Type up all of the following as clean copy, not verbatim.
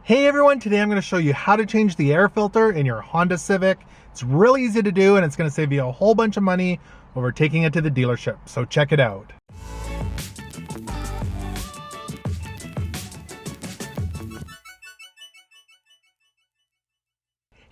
Hey everyone, today I'm going to show you how to change the air filter in your Honda Civic. It's really easy to do and it's going to save you a whole bunch of money over taking it to the dealership. So check it out.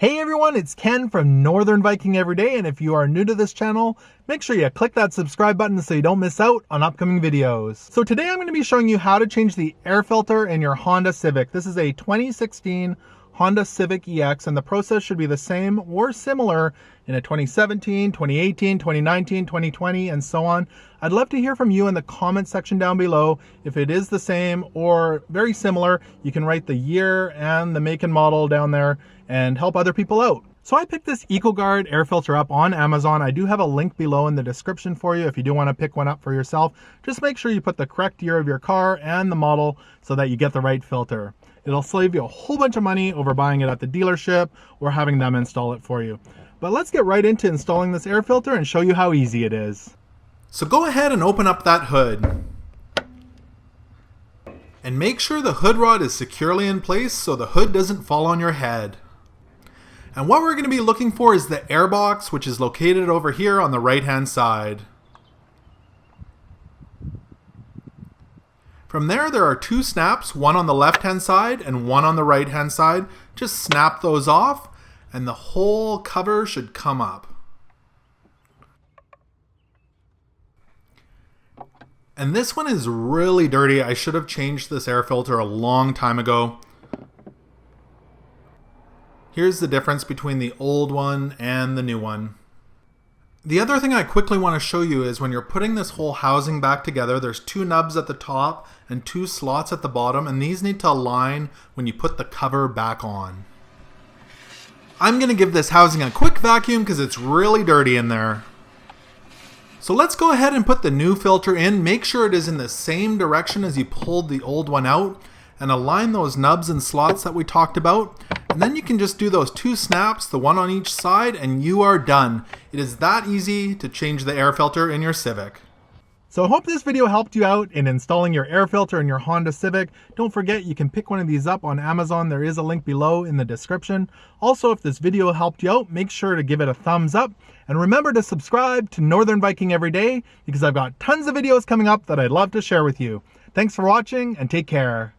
Hey everyone, it's Ken from Northern Viking Everyday, and if you are new to this channel, make sure you click that subscribe button so you don't miss out on upcoming videos. So today I'm going to be showing you how to change the air filter in your Honda Civic. This is a 2016 Honda Civic EX, and the process should be the same or similar in a 2017, 2018, 2019, 2020, and so on. I'd love to hear from you in the comment section down below. If it is the same or very similar, you can write the year and the make and model down there and help other people out. So I picked this EcoGuard air filter up on Amazon. I do have a link below in the description for you if you do want to pick one up for yourself. Just make sure you put the correct year of your car and the model so that you get the right filter. It'll save you a whole bunch of money over buying it at the dealership or having them install it for you. But let's get right into installing this air filter and show you how easy it is. So go ahead and open up that hood. And make sure the hood rod is securely in place so the hood doesn't fall on your head. And what we're going to be looking for is the air box, which is located over here on the right hand side. From there are two snaps, one on the left hand side and one on the right hand side. Just snap those off and the whole cover should come up. And this one is really dirty. I should have changed this air filter a long time ago. Here's the difference between the old one and the new one. The other thing I quickly want to show you is when you're putting this whole housing back together, there's two nubs at the top and two slots at the bottom, and these need to align when you put the cover back on. I'm going to give this housing a quick vacuum because it's really dirty in there. So let's go ahead and put the new filter in. Make sure it is in the same direction as you pulled the old one out, and align those nubs and slots that we talked about. And then you can just do those two snaps, the one on each side, and you are done. It is that easy to change the air filter in your Civic. So I hope this video helped you out in installing your air filter in your Honda Civic. Don't forget you can pick one of these up on Amazon. There is a link below in the description. Also, if this video helped you out, make sure to give it a thumbs up. And remember to subscribe to Northern Viking Everyday because I've got tons of videos coming up that I'd love to share with you. Thanks for watching and take care.